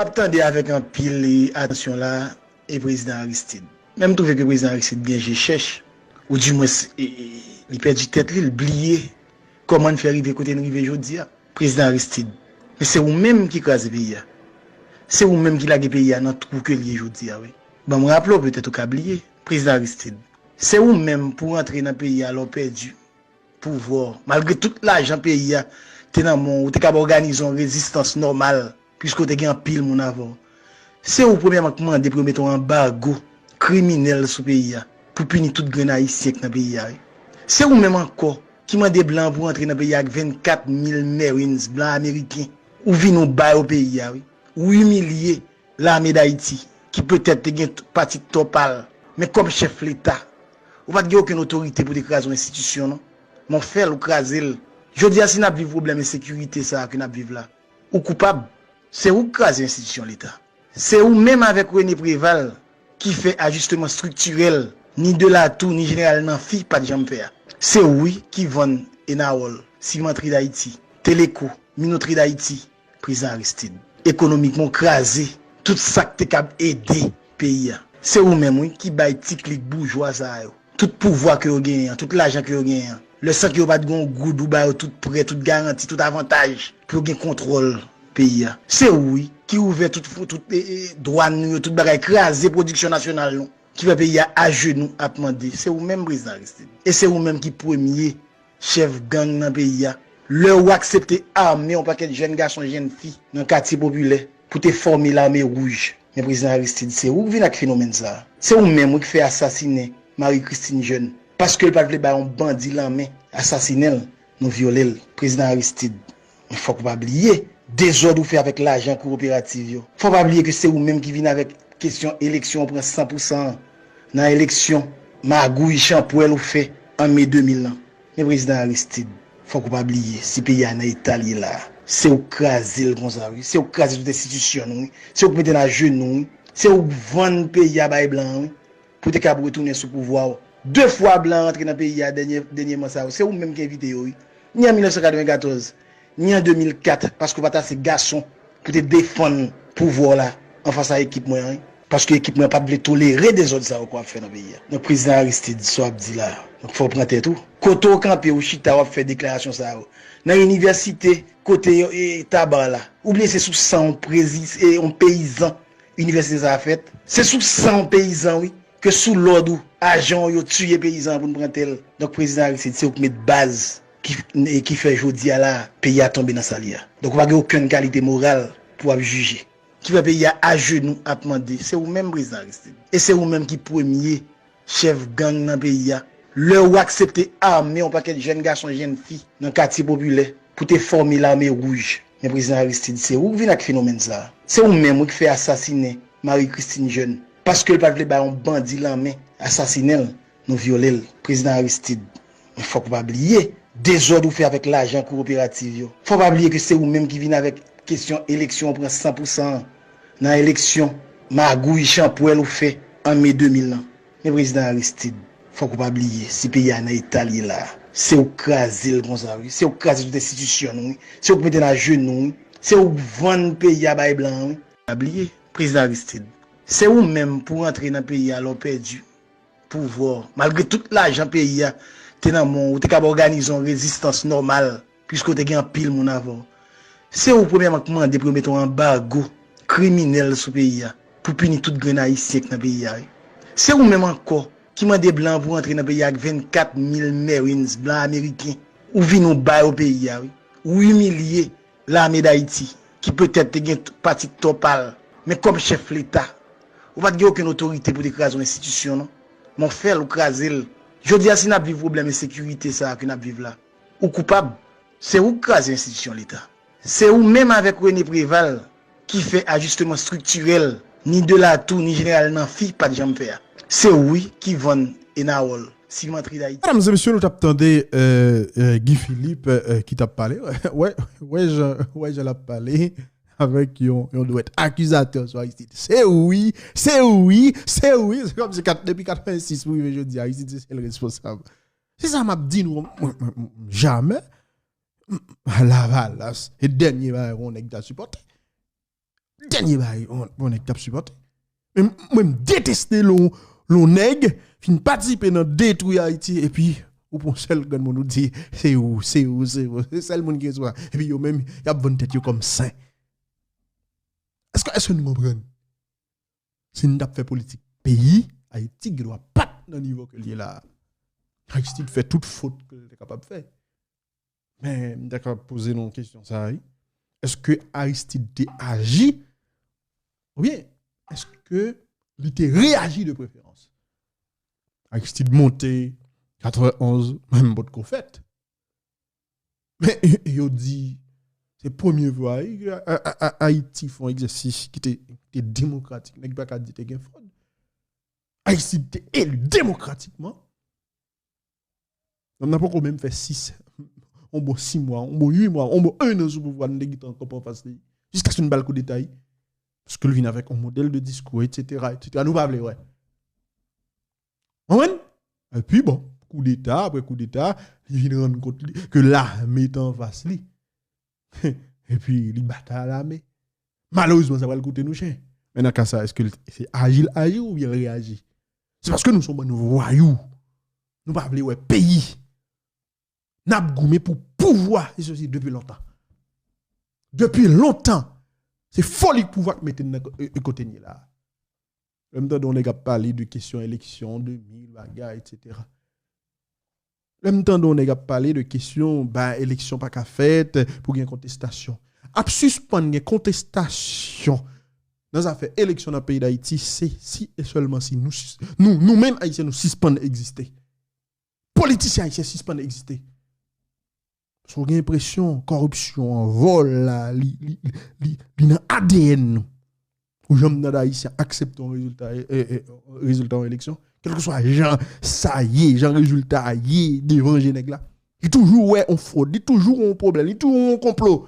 Attendez avec un pile attention là et président Aristide. Même trouvé que le président Aristide bien je cherche ou du moins il perd du tête il oublié comment faire arriver côté arriver aujourd'hui président Aristide. Mais c'est vous même qui crase pays. C'est vous même qui l'a pays dans trou que lié aujourd'hui oui. Bon me rappelle peut-être au oublié président Aristide. C'est vous même pour entrer dans le pays alors perdu pouvoir malgré tout l'argent pays t'es dans mon ou t'es capable organiser une résistance normale puisque t'es un pile mon avant. C'est au premièrement demander pour mettre un embargo criminel sur pays pour punir toute grain haïtien dans pays. C'est ou même encore qui m'a des blancs pour entrer dans pays avec 24 000 marines blancs américains ou venir bas au pays ou humilier l'armée d'Haïti qui peut-être te une partie topale mais comme chef l'État ou pas de aucune autorité pour écraser une institution non mon frère ou craser je dis si n'a vivre problème de sécurité ça que n'a vivre là ou coupable c'est ou craser institution l'État c'est ou même avec René Préval qui fait ajustement structurel ni de la tour ni général nan fi pas de jambe faire c'est oui qui vend Enaol cimenterie d'Haïti Téléco minoterie d'Haïti président Aristide économiquement crasé tout ça qui capable aider pays c'est ou même oui qui bail petit clic bourgeois ça tout pouvoir que vous gagnez tout l'argent que vous gagnez le sang que vous pas de goudou ba tout prêt tout garantie tout avantage pour gagner contrôle pays c'est oui qui ouvert tout douane tout bagay écraser production nationale non qui va payer à genoux à demander c'est vous même président Aristide et c'est vous même qui premier chef gang dans pays le ou accepter armer un paquet de jeunes garçons jeunes filles dans quartier populaire pour te former l'armée rouge mais président Aristide c'est où vient avec phénomène ça c'est vous même qui fait assassiner Marie-Christine Jeune parce que le pas vle ba un bandit la main assassiner nous violer président Aristide il faut pas oublier désordre ou fait avec l'argent coopératif yo faut pas oublier que c'est vous même qui vient avec question élection on prend 100% dans élection magouille champouel ou fait en mai 2000 mais président Aristide faut pas oublier si pays en Italie là c'est au craser comme ça oui c'est au craser toute institution oui c'est au mettre dans genou c'est au vendre pays à bail blanc pour te capable retourner sous pouvoir deux fois blanc entrer dans pays à dernièrement ça c'est ou même qui invité oui ni en 1994 ni en 2004 parce que pas ces garçons pour te défendre pouvoir là en face à équipe moi parce que l'équipe n'a pas de tolérer des autres ça quoi faire dans pays donc président Aristide soit dit là donc faut prendre tout côté au campé ou chita va faire déclaration ça dans l'université côté tabac là oubliez c'est sous 100 président et un paysan université ça a fait c'est sous 100 paysans oui que sous l'ordre agent yo tuer paysan pour prendre tel donc président Aristide c'est pour mettre base qui fait jodi à la pays a tomber dans sa lia donc pas aucune qualité morale pour juger qui va payer à genoux à demander c'est vous même président Aristide et c'est vous même qui premier chef gang dans pays le ou accepter armer un paquet de jeunes garçons jeunes filles dans quartier populaire pour te former l'armée rouge mais président Aristide c'est où vient avec phénomène ça c'est vous même qui fait assassiner Marie-Christine Jeune parce que le pas vle ba un bandit la main assassiner nous violer président Aristide il faut pas oublier désordre ou fait avec l'argent coopératif yo faut pas oublier que c'est vous même qui vient avec question élection on prend 100% dans élection magouille champouel ou fait en mai 2000 mais président Aristide faut pas oublier si pays en Italie là c'est au craser comme ça oui c'est au craser toute institution oui c'est au mettre dans genou c'est au vendre pays à bail blanc oui oublier président Aristide c'est vous même pour entrer dans pays alors perdu pouvoir malgré tout l'argent pays t'es dans mon ou t'es capable organiser une résistance normale puisque t'es un pile mon avant c'est au premièrement demander pour mettre un embargo criminel sur pays pour punir toute grain haïtien dans pays c'est ou même encore qui m'a des blancs pour entrer dans pays avec 24 000 marines blancs américains ou venir bas au pays ou humilier l'armée d'Haïti qui peut-être te une partie topale mais comme chef l'État ou pas de aucune autorité pour écraser une institution non mon frère ou craser je dis si n'a vivre problème de sécurité ça que n'a vivre là ou coupable c'est ou craser institution l'État c'est ou même avec René Préval qui fait ajustement structurel ni de la tour ni général nan fi pas de jambe faire c'est oui qui vend Enaol cimenterie d'Haïti. Mesdames et messieurs, nous t'attendez Guy Philippe qui t'a parlé. Ouais, je l'ai parlé avec on doit être accusateur sur Haïti. C'est oui. C'est comme si depuis 86 oui, je dis Haïti c'est le responsable. C'est ça m'a dit nous jamais Laval et dernier on est supporter. Dernier bail, on est capable de supporter. Même détester l'on nègre, fin participer dans détruire Haïti, et puis, ou pour seul, quand on nous dit, c'est où. C'est le monde qui soit. Et puis, yo même, y a bonne tête comme saint. Est-ce que nous comprenons? Si nous avons fait politique pays, Haïti ne doit pas dans le niveau que l'il est là. Haïti fait toute faute que l'il est capable de faire. Mais, d'accord, poser une question, ça. Est-ce que Aristide agit ou bien est-ce que il réagit de préférence? Aristide monté 91, même pas de fait. Mais il dit c'est premier fois Haïti font un exercice qui était démocratique, n'est pas qu'à dire que fraude. Haïti était élu démocratiquement. On n'a pas quand même fait 6 mois, on a 8 mois, on a 1 an sous pouvoir nous déguiter encore pas facile. Jusqu'à ce qu'une balle coup d'état. Parce que le vient avec un modèle de discours, etc. Nous pas ouais. Et puis bon, coup d'état, après coup d'état, il vient rendre compte que l'armée est en face. Et puis il bataille à l'armée. Malheureusement, ça va le coûter nous cher. Mais dans ce cas, est-ce que c'est agir ou bien réagir? C'est parce que nous sommes nous voyous. Nous pas voulons pays. N'a goumé pour pouvoir, et ceci depuis longtemps. Depuis longtemps. C'est folie de pouvoir mettre de côté là. En même temps, on a parlé de questions élections, 2000, bagarre, etc. En même temps, on a parlé de questions, élections pas qu'à fête, pour une contestation. À suspendre une contestation dans les affaires élections dans le pays d'Haïti, c'est si et seulement si nous-mêmes Haïtiens, nous suspendons d'exister. Politiciens Haïtiens suspendent d'exister. Sur l'impression, corruption, vol, dans ADN, où j'aime dans l'Haïtien acceptons résultat en élection, quel que soit Jean, ça y est, Jean résultat y est, devant Genègue là. Il toujours on fraude, il toujours un problème, il toujours un complot.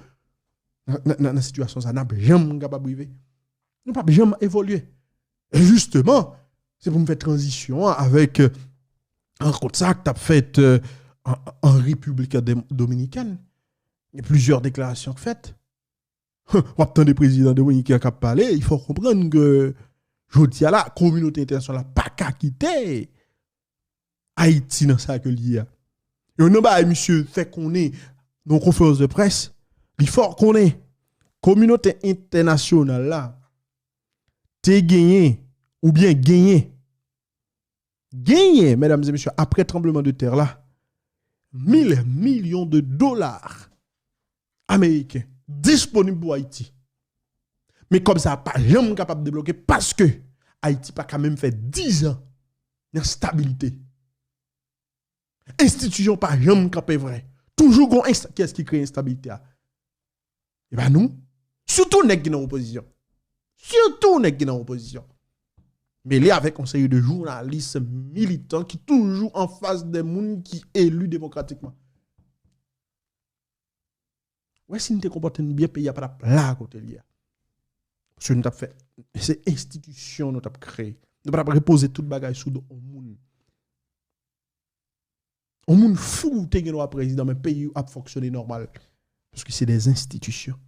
Dans la situation, ça n'a jamais capable de vivre. Nous pas jamais évoluer. Et justement, c'est pour me faire transition avec un contact que tu as fait. En République dominicaine, il y a plusieurs déclarations faites. On attend des présidents dominicains qui ont parlé. Il faut comprendre que la communauté internationale n'a pas qu'à quitter Haïti dans sa lié. Et on a monsieur fait qu'on est dans une conférence de presse. Il faut qu'on est communauté internationale là. T'es gagné ou bien gagné, mesdames et messieurs, après tremblement de terre là. 1 000 millions de dollars américains disponibles pour Haïti. Mais comme ça, n'a pas jamais capable de débloquer parce que Haïti n'a pas quand même fait 10 ans d'instabilité. Institution pas jamais capable vrai. Toujours qu'est-ce qui crée l'instabilité? Et bien nous, surtout nous qui dans l'opposition. Surtout nous qui dans l'opposition. Mais là, avec un série de journalistes militants qui toujours en face des gens qui élus démocratiquement. Ouais, si nous te comportons bien, pays a pas là à côté de parce que nous avons fait, c'est institution nous avons créé. Nous avons reposer toute bagaille sous le monde. Un monde fou, t'es un président, mais le pays a fonctionné normal. Parce que c'est des institutions.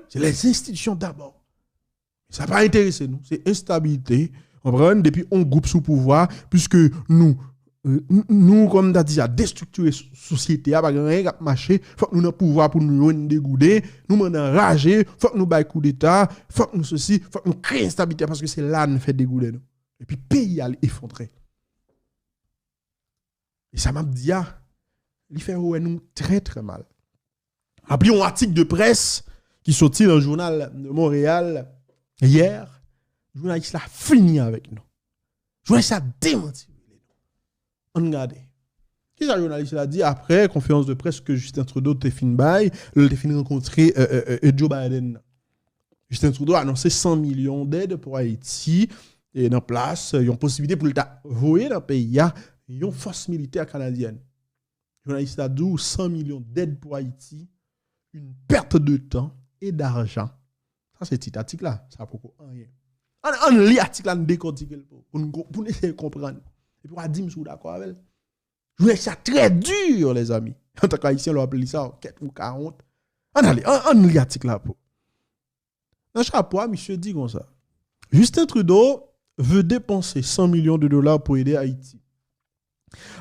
C'est les institutions d'abord. Ça n'a pas intéressé nous. C'est instabilité. Depuis on groupe sous pouvoir, puisque nous, comme tu dit, à déstructurer la société, pas rien à marcher, il faut que nous ayons pouvoir pour nous dégoûter, nous enrager, il faut que nous baillons coup d'État, il faut que nous ceci, il faut que nous créons instabilité parce que c'est là que nous fait dégoûter. Et puis, le pays a effondré. Et ça m'a dit, il fait nous très très mal. Après un article de presse qui sortit dans le journal de Montréal hier, le journaliste a fini avec nous. Le journaliste a démenti. On regarde. Qu'est-ce que le journaliste a dit après conférence de presse que Justin Trudeau a fini rencontrer Joe Biden. Justin Trudeau a annoncé 100 millions d'aides pour Haïti et dans place, il y a une possibilité pour l'envoyer dans le pays, il y a une force militaire canadienne. Le journaliste a dit 100 millions d'aides pour Haïti, une perte de temps et d'argent. Ça, c'est petit article là. Ça n'a pas rien. On lit l'article là, on décortique pour essayer de comprendre. Et puis on a dit, je suis d'accord avec elle. Je voulais ça très dur, les amis. En tant qu'haïtien, on appelle ça 4 ou 40. On lit l'article là. Un chapeau, monsieur dit comme ça. Justin Trudeau veut dépenser 100 millions de dollars pour aider Haïti.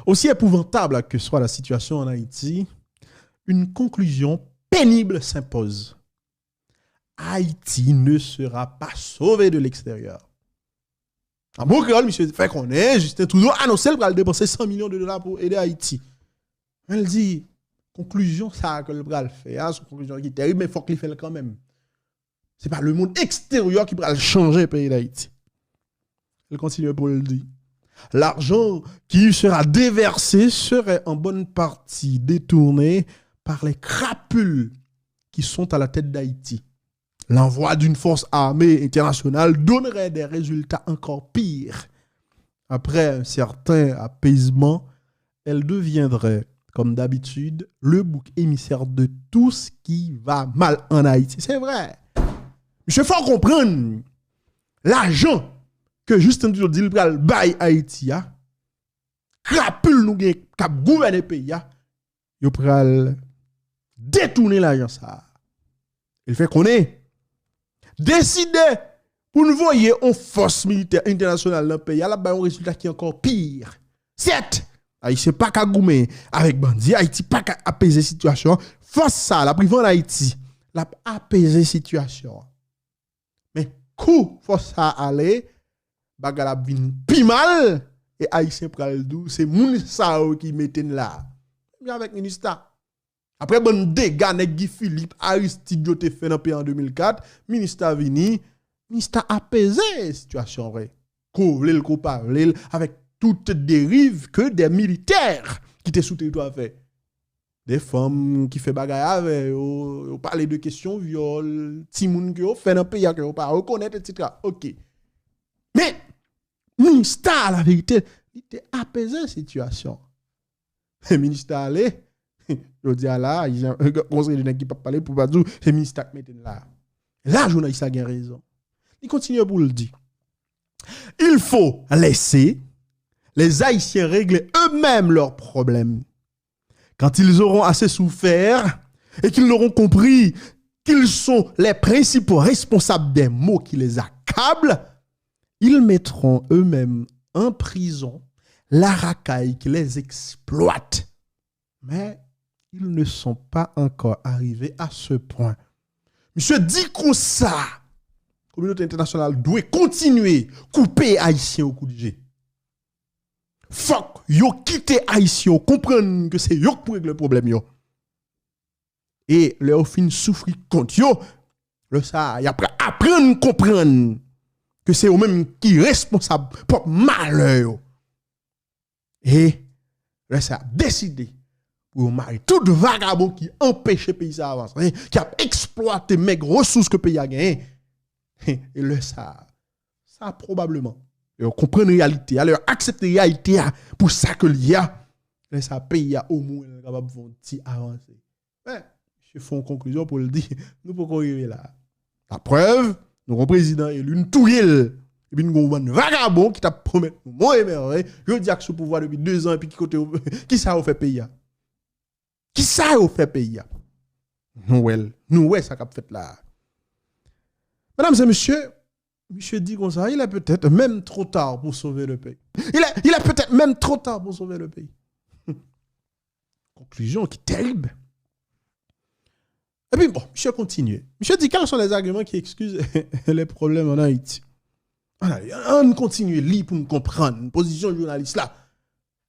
Aussi épouvantable que soit la situation en Haïti, une conclusion pénible s'impose. Haïti ne sera pas sauvé de l'extérieur. En bon créole, monsieur fait qu'on est, Justin Trudeau annonce qu'il va dépenser 100 millions de dollars pour aider Haïti. Elle dit, conclusion, ça que le bras le fait, c'est une conclusion qui est terrible, mais il faut qu'il fasse quand même. Ce n'est pas le monde extérieur qui va changer le pays d'Haïti. Elle continue pour le dire. L'argent qui sera déversé serait en bonne partie détourné par les crapules qui sont à la tête d'Haïti. L'envoi d'une force armée internationale donnerait des résultats encore pires. Après un certain apaisement, elle deviendrait, comme d'habitude, le bouc émissaire de tout ce qui va mal en Haïti. C'est vrai. Monsieur, il faut comprendre, l'argent que Justin Trudeau dit qu'il va bailler Haïti, crapule nous qui a gouverné le pays, il va détourner l'argent ça. Il fait qu'on est décidé pour nous voyer une force militaire internationale dans le pays, là un résultat qui est encore pire. Certes, Haïti pas qu'à goumer avec bandit, Haïti pas qu'à apaiser la situation. Force ça, la privant Haïti, la apaiser la situation. Mais coup force ça aller, bagala vin pi mal et Haïtien pral dou, c'est moun sa qui meten là. Bien avec ministre. Après bon dégâts nèg Guy Philippe Aristide yo te fait dans pays en 2004, ministre vini, ministre apaiser la situation vrai. Ko vle l ko parler avec toute dérive que des militaires qui étaient sous territoire fait. Des femmes qui fait bagaille avec, on parler de questions viol, ti moun qui fait dans pays que on pas reconnaître etc. OK. Mais ministre la vérité, il était apaisé la situation. Le ministre allé, je dis là, il y a un conseil de qui pas parler pour pas dire c'est ministre qui mette là. Là journaliste a bien raison. Il continue pour le dire. Il faut laisser les Haïtiens régler eux-mêmes leurs problèmes. Quand ils auront assez souffert et qu'ils auront compris qu'ils sont les principaux responsables des maux qui les accablent, ils mettront eux-mêmes en prison la racaille qui les exploite. Mais ils ne sont pas encore arrivés à ce point. Monsieur dit comme ça, la communauté internationale doit continuer à couper Haïtiens au coup de jet. Fuck, yo quitte Haïtien, comprendre que c'est yo pour régler le problème yo. Et leur fin souffrir contre yo, le ça, y après apprendre comprendre que c'est eux même qui responsable pour malheur. Et le ça décider pour marier tout vagabond qui empêche le pays d'avancer, qui a exploité mes ressources que le pays a gagné. Et le ça probablement et comprendre la réalité, alors accepter la réalité pour ça que il y a, ça pays au moins capable de avancer. Mais je fais une conclusion pour le dire, nous pouvons arriver là. La preuve, nous avons un président élu, une touille, et puis nous avons un vagabond qui t'a promis moi et merveille, je dis que ce pouvoir depuis 2 ans et puis qui ça a fait pays? Qui ça a fait pays? Nous ça qu'a fait là. Mesdames et messieurs, monsieur dit comme ça, il est peut-être même trop tard pour sauver le pays. Il est peut-être même trop tard pour sauver le pays. Conclusion qui est terrible. Et puis bon, monsieur continue. Monsieur dit quels sont les arguments qui excusent les problèmes en Haïti. On continue, lire pour nous comprendre. Une position journaliste là.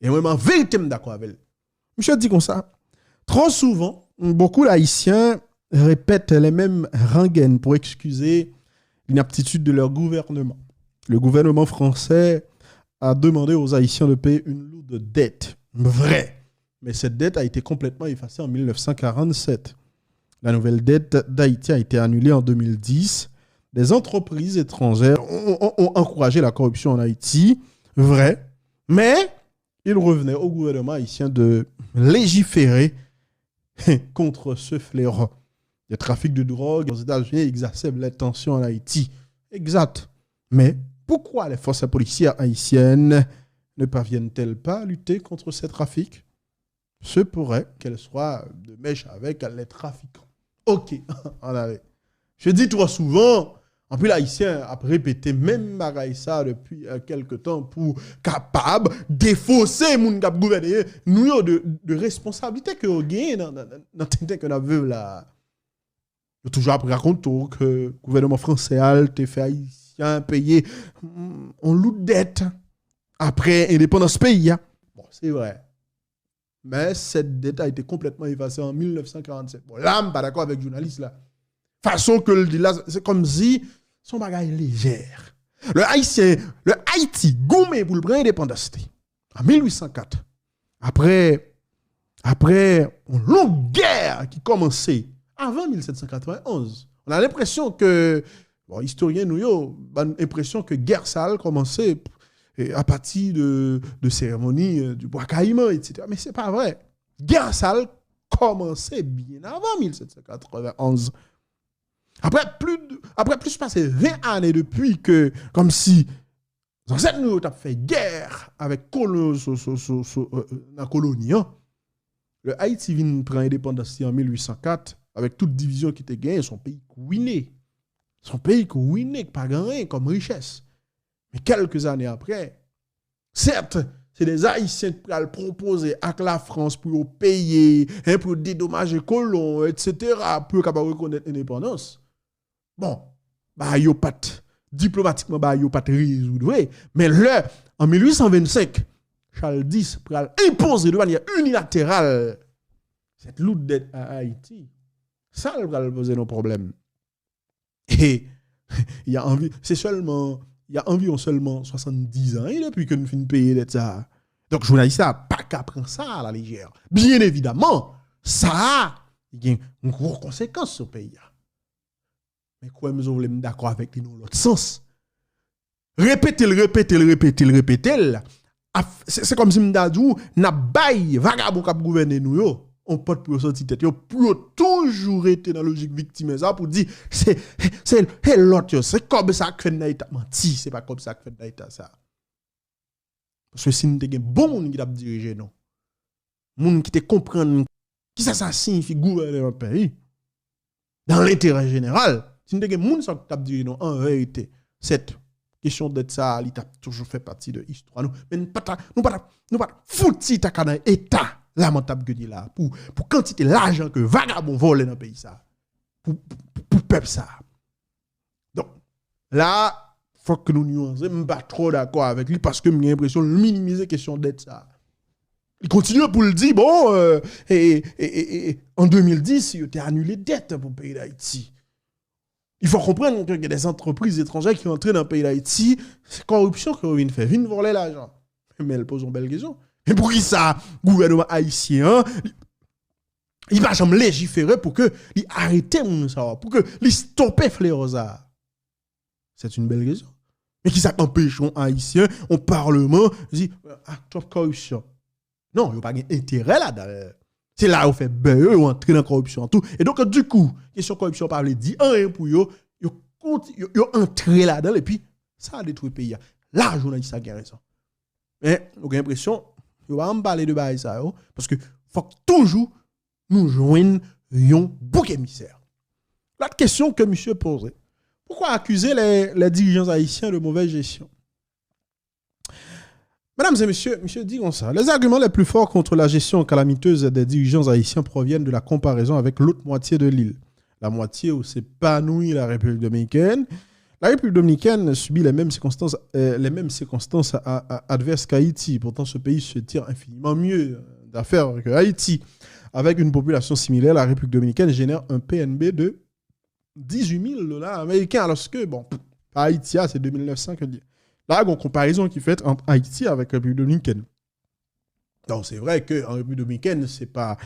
Et vraiment, véritablement d'accord avec elle. Monsieur dit comme ça. Trop souvent, beaucoup d'Haïtiens répètent les mêmes rengaines pour excuser l'inaptitude de leur gouvernement. Le gouvernement français a demandé aux Haïtiens de payer une lourde dette. Vrai. Mais cette dette a été complètement effacée en 1947. La nouvelle dette d'Haïti a été annulée en 2010. Des entreprises étrangères ont encouragé la corruption en Haïti. Vrai. Mais il revenait au gouvernement haïtien de légiférer contre ce fléau. Le trafic de drogue aux États-Unis exacerbe les tensions en Haïti. Exact. Mais pourquoi les forces policières haïtiennes ne parviennent-elles pas à lutter contre ces trafics? Ce pourrait qu'elles soient de mèche avec les trafiquants. Ok, on avait. Je dis trop souvent, en plus l'haïtien a répété même bagaille ça depuis quelque temps pour capable défausser moun k'ap gouverner nous de responsabilité que on gagne dans tintin que on veut là. Yo toujours après raconter que le gouvernement français a fait haïtien payer on loue dette après indépendance pays. Bon, c'est vrai. Mais cette dette a été complètement effacée en 1947. Bon, là, je ne suis pas d'accord avec le journaliste là. Façon que le dit là, c'est comme si son bagage légère. Le Haïti, goumé pour le prendre indépendance en 1804. Après une longue guerre qui commençait avant 1791. On a l'impression que, bon, historien nous yo, l'impression que guerre sale commençait à partir de cérémonies du bois caïman, etc. Mais ce n'est pas vrai. Guerre sale commençait bien avant 1791. Après plus passé 20 années depuis que, comme si, dans cette nous avons fait guerre avec la colonie, le Haïti vient prendre indépendance en 1804, avec toute division qui était gagnée, son pays ruiné. Son pays ruiné, pas gagné comme richesse. Mais quelques années après, certes, c'est des Haïtiens qui ont proposé à la France pour payer, pour dédommager les colons, etc., pour capable reconnaître l'indépendance. Bon, bah, yo pas diplomatiquement, bah, yo pas résoudre. Mais là, en 1825, Charles X pour imposer de manière unilatérale cette lourde dette à Haïti. Ça va poser nos problèmes. Et il y a environ seulement 70 ans depuis que nous finissons de payer dette ça. Donc, journaliste n'a pas qu'à prendre ça à la légère. Bien évidemment, ça a une grosse conséquence sur le pays. Mais quoi, nous voulons d'accord avec nous dans l'autre sens. Répétez. C'est comme si nous avons dit, n'a bail vagabond qui gouverner nous, on peut pour sortir tête, pour toujours être dans la logique victime ça pour dire c'est l'autre, c'est comme ça que Naïta menti, c'est pas comme ça que Naïta ça. Parce que si nous avons bon monde qui t'a dirigé nous, monde qui te comprendre qui ça signifie gouverner un pays dans l'intérêt général. Si nous avons monde qui t'a dirigé nous en vérité, cette question d'être ça, il a toujours fait partie de l'histoire. Mais nous pas fouti ta dans état lamentable que dit là pour quantité l'argent que vagabond volé dans le pays ça. Pour peuple ça. Donc là, faut que nous nuancer, je pas trop d'accord avec lui parce que j'ai l'impression de minimiser la question d'être ça. Il continue pour le dire bon en 2010, il a annulé dette pour le pays d'Haïti. Il faut comprendre qu'il y a des entreprises étrangères qui entrent dans le pays d'Haïti, c'est corruption que vient faire, viennent voler l'argent. Mais elle pose une belle question. Et pour qui ça, gouvernement haïtien, il va jamais légiférer pour que il arrête ça, pour que il stoppe Flérosa. C'est une belle question. Mais qui ça empêche un haïtien, un parlement, dit acte of corruption. Non, il n'y a pas d'intérêt là-dedans. C'est là où on fait beurre, on entre dans la corruption tout. Et donc du coup, question corruption par les dit rien pour yo entrer là-dedans et puis ça a détruit le pays. Là, journaliste a gagné ça. Mais on a l'impression on va en parler de bail ça parce que faut toujours nous joindre un bouc émissaire. L'autre question que monsieur posait, pourquoi accuser les dirigeants haïtiens de mauvaise gestion? Mesdames et messieurs, monsieur dit comme ça, les arguments les plus forts contre la gestion calamiteuse des dirigeants haïtiens proviennent de la comparaison avec l'autre moitié de l'île, la moitié où s'épanouit la République dominicaine. La République dominicaine subit les mêmes circonstances adverses qu'Haïti. Pourtant, ce pays se tire infiniment mieux d'affaires que Haïti. Avec une population similaire, la République dominicaine génère un PNB de 18 000 $ américains. Alors que, bon, Haïti, c'est 2900 que dire. Là, il y a une comparaison qui est faite entre Haïti avec la République dominicaine. Donc, c'est vrai qu'en République dominicaine, c'est pas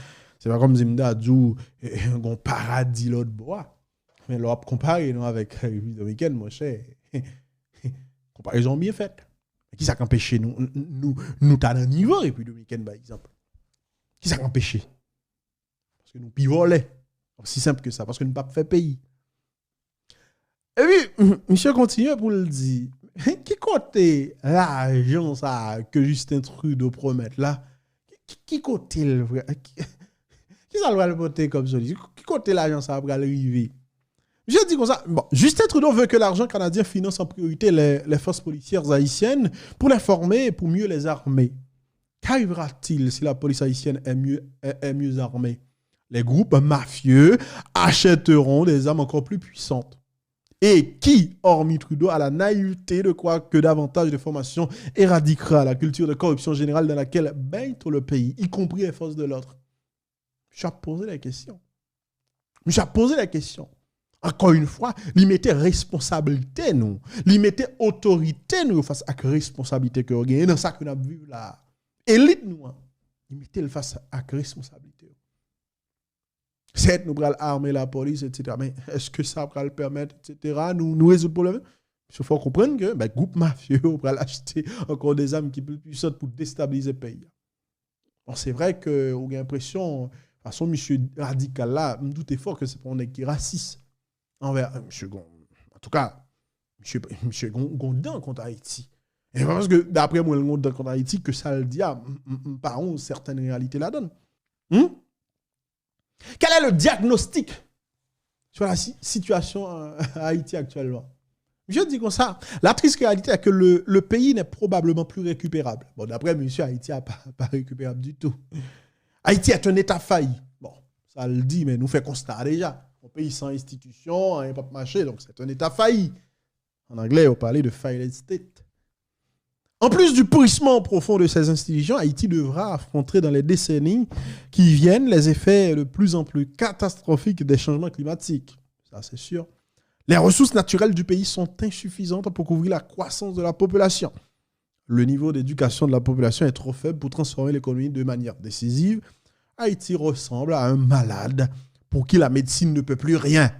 comme Zimda Djou, un paradis l'autre bois. Mais l'Europe comparé avec la République dominicaine, mon cher, comparaison bien faite. Qui ça empêche nous t'as un niveau République dominicaine, par exemple? Qui ça empêche? Parce que nous pivotons. Aussi simple que ça, parce que nous ne pouvons pas faire pays. Et puis, monsieur continue pour le dire. Qui côté l'argent ça que Justin Trudeau promet là? Qui côté le vrai? Qui ça va le voter comme ça? Qui côté l'argent ça va arriver? Je dis comme ça. Bon, Justin Trudeau veut que l'argent canadien finance en priorité les forces policières haïtiennes pour les former et pour mieux les armer. Qu'arrivera-t-il si la police haïtienne est mieux armée? Les groupes mafieux achèteront des armes encore plus puissantes. Et qui, hormis Trudeau, a la naïveté de croire que davantage de formations éradiquera la culture de corruption générale dans laquelle baigne tout le pays, y compris les forces de l'ordre? Je vais poser la question. Encore une fois, il mettait responsabilité, nous. Il mettait autorité, nous, face à la responsabilité que nous avons. Dans ça que nous avons vu là. Élite, nous. Il mettait le face à la responsabilité. C'est nous allons armer la police, etc. Mais est-ce que ça va le permettre, etc. Nous résoudre le problème? Il faut comprendre que le groupe mafieux va acheter encore des armes qui sont plus puissantes pour déstabiliser le pays. Bon, c'est vrai que on a l'impression, de toute façon, monsieur radical là, je me doute fort que c'est pour un qui est raciste envers monsieur Gon. En tout cas, monsieur Gondin contre Haïti. Et parce que d'après moi, le Gondin contre Haïti, que ça le dit, par où certaines réalités la donnent. Quel est le diagnostic sur la situation à Haïti actuellement? Je dis comme ça, la triste réalité est que le pays n'est probablement plus récupérable. Bon, d'après monsieur, Haïti n'est pas récupérable du tout. Haïti est un État failli. Bon, ça le dit, mais nous fait constat déjà. Un pays sans institution, un pas marché, donc c'est un État failli. En anglais, on parlait de failed state. En plus du pourrissement profond de ces institutions, Haïti devra affronter dans les décennies qui viennent les effets de plus en plus catastrophiques des changements climatiques. Ça, c'est sûr. Les ressources naturelles du pays sont insuffisantes pour couvrir la croissance de la population. Le niveau d'éducation de la population est trop faible pour transformer l'économie de manière décisive. Haïti ressemble à un malade pour qui la médecine ne peut plus rien.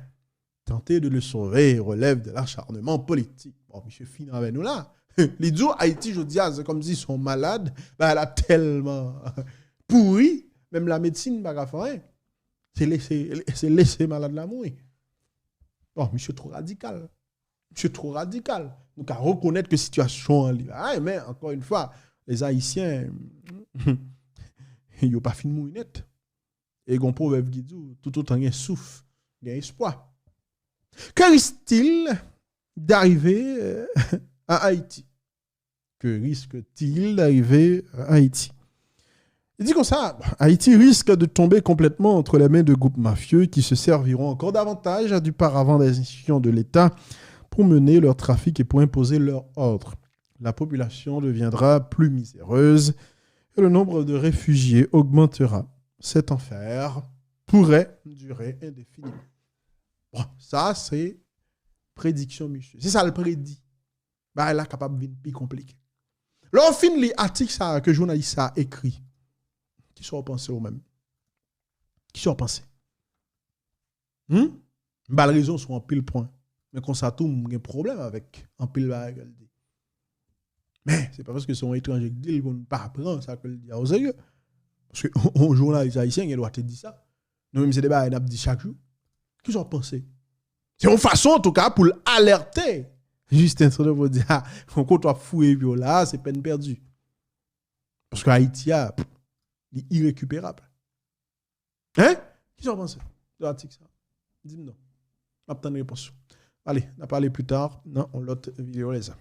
Tenter de le sauver relève de l'acharnement politique. Bon, monsieur Fina avec nous là. Les deux Haïti, je dis, c'est comme s'ils sont malades. Ben, elle a tellement pourri, même la médecine n'a pas fait rien. C'est laisser malade la mourir. Bon, monsieur trop radical. Donc, à reconnaître que la situation est là. Mais encore une fois, les Haïtiens, ils n'ont pas fini de mourir net. Et on proverbe qui dit, tout autant il y a souffle, il y a espoir. Que risque-t-il d'arriver à Haïti? Que risque-t-il d'arriver à Haïti? Il dit comme ça, Haïti risque de tomber complètement entre les mains de groupes mafieux qui se serviront encore davantage du paravent des institutions de l'État pour mener leur trafic et pour imposer leur ordre. La population deviendra plus miséreuse et le nombre de réfugiés augmentera. Cet enfer pourrait durer indéfiniment. Bon, ça, c'est prédiction, monsieur. C'est ça le prédit. Bah, elle est capable de plus compliqué. Là, on finit les articles que le journaliste a écrit. Qui sont pensés au même? Qui sont pensés? Bah, les raisons sont en pile point. Mais quand ça tombe, il y a un problème avec en pile bague. Mais c'est pas parce que c'est un étranger qui dit qu'ils vont pas apprendre ça que le dit au sérieux. Parce que un journaliste haïtien, il doit te dire ça. Nous-mêmes, c'est des bagues qu'on a dit chaque jour. Qui sont pensés? C'est une façon, en tout cas, pour l'alerter. Justin Trudeau pour dire, quand tu as fouillé là, c'est peine perdue. Parce que Haïti est irrécupérable. Hein? Qui sont pensés? Dis-moi non. Je vais une réponse. Allez, on va parler plus tard. Non, on l'autre vidéo les a.